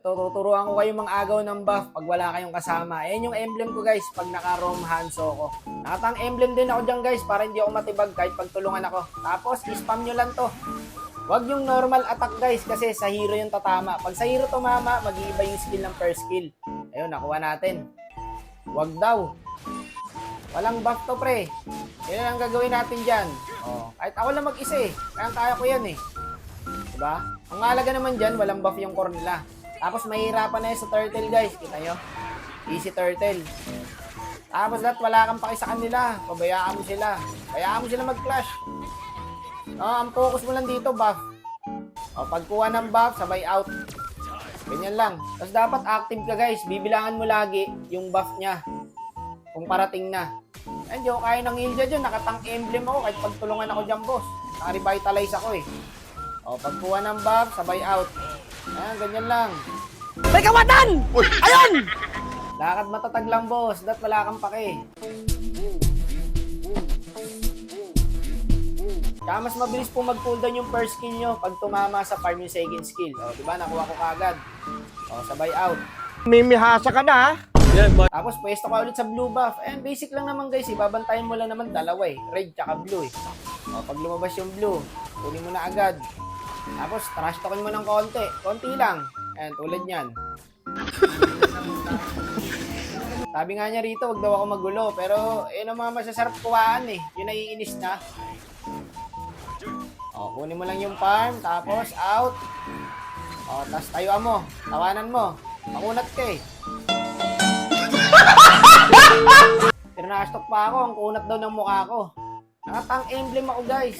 Tuturuan ko kayo mag-agaw ng buff pag wala kayong kasama. Ayan yung emblem ko guys pag naka-roam Hanzo ko. Nakatang emblem din ako dyan guys para hindi ako matibag kahit pagtulungan ako. Tapos spam nyo lang to. Huwag yung normal attack guys kasi sa hero yung tatama. Pag sa hero tumama, mag-iiba yung skill ng first skill. Ayun, nakuha natin. Huwag daw. Walang buff to pre. Yan ang gagawin natin dyan. Oh, kahit ako lang mag-isa eh. Kaya ko yan eh. Diba? Ang halaga naman dyan, walang buff yung core nila. Tapos mahirapan na yun sa turtle guys. Kita nyo? Easy turtle. Tapos lahat wala kang paki sa kanila. Pabayaan mo sila. Bayaan mo sila mag-clash. Ang focus mo lang dito, buff. Pagkuha ng buff, sabay out. Ganyan lang. Tapos dapat active ka guys. Bibilangan mo lagi yung buff niya. Kung parating na. Ayun, di ako kaya ng heal dyan. Nakatang emblem ako kahit pagtulungan ako dyan, boss. Naka-revitalize ako eh. Pagkuha ng buff, sabay out. Ayan, ganyan lang. May kawatan! Ayun! Lakad matatag lang, boss. Dat wala kang pake. Kaya mas mabilis po mag-cooldown yung first skill nyo pag tumama sa farm yung second skill. Diba? Nakuha ko kagad. Sabay out. Mimihasa ka na, ha? Tapos pwesto ka ulit sa blue buff. And basic lang naman guys, babantayan mo lang naman dalawa eh. Red tsaka blue eh. Pag lumabas yung blue, kunin mo na agad. Tapos trash talkin mo ng konti. Konti lang. Ayan, tulad yan. Sabi nga niya rito, wag daw ako magulo. Pero yun ang mga masasarap kuhaan eh. Yun naiinis na. Kunin mo lang yung farm. Tapos out. Tapos tayuan mo. Tawanan mo. Makunat ka eh. Pero nakastok pa ako. Ang kunat daw ng mukha ko. Nakatang emblem ako guys.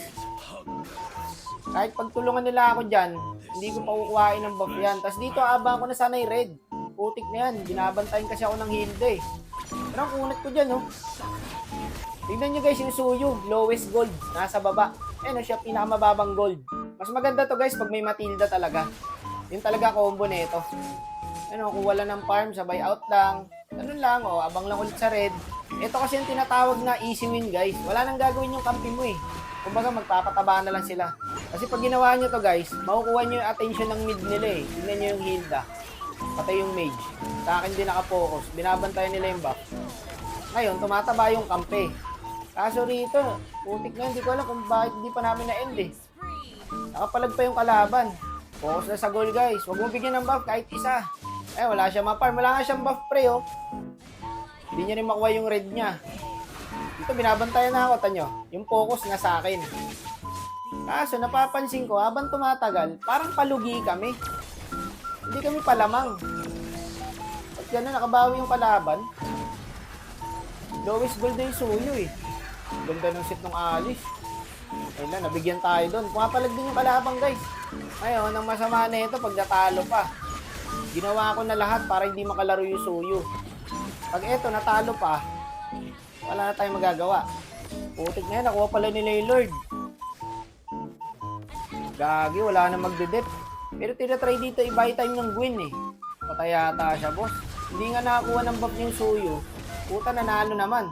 Kahit pagtulungan nila ako dyan, hindi ko pa kukuhain ng buff yan. Tapos dito abang ko na sana yung red. Putik na yan. Binabantayan kasi ako ng hilda eh. Pero ang kunat ko dyan oh. Tignan nyo guys yung suyo. Lowest gold. Nasa baba. Siya pinakamababang gold. Mas maganda to guys pag may Matilda talaga. Yun talaga combo nito. Kung wala ng farm, sabay out lang. Ganun lang, abang lang ulit sa red. Ito kasi yung tinatawag na easy win guys. Wala nang gagawin yung kampi mo eh. Kumbaga magpapataba na lang sila. Kasi pag ginawa nyo to guys, makukuha nyo yung attention ng mid nila eh. Tignan nyo yung Hilda. Patay yung mage. Sa akin din nakapokus. Binabantayan nila yung buff. Ngayon, tumataba yung kampi. Kaso rito, putik na, hindi ko alam kung bakit hindi pa namin na-end eh. Nakapalag pa yung kalaban. Focus na sa goal guys. Huwag mo bigyan ng buff kahit isa. Wala siya ma-farm. Wala nga siyang buff pre oh. Hindi niya rin makuha yung red niya. Dito binabantayan na ako, tanyo. Yung focus na sa akin. Kaso napapansin ko, habang tumatagal, parang palugi kami. Hindi kami palamang. At gano'n, nakabawi yung kalaban. Lowest gold na yung suyo eh. Ganda ng set ng Alice. Ayun na, nabigyan tayo doon. Pumapalag din yung kalabang guys. Ngayon, ang masama na ito, pag natalo pa. Ginawa ko na lahat para hindi makalaro yung suyo. Pag ito, natalo pa, wala na tayong magagawa. Putik na yan, nakuha pala nila yung Lord. Gagi, wala na magdedep. Pero tinatry dito, i-buy time ng Gwen eh. Patay yata siya, boss. Hindi nga nakakuha ng buff yung suyo. Puta, nanalo naman.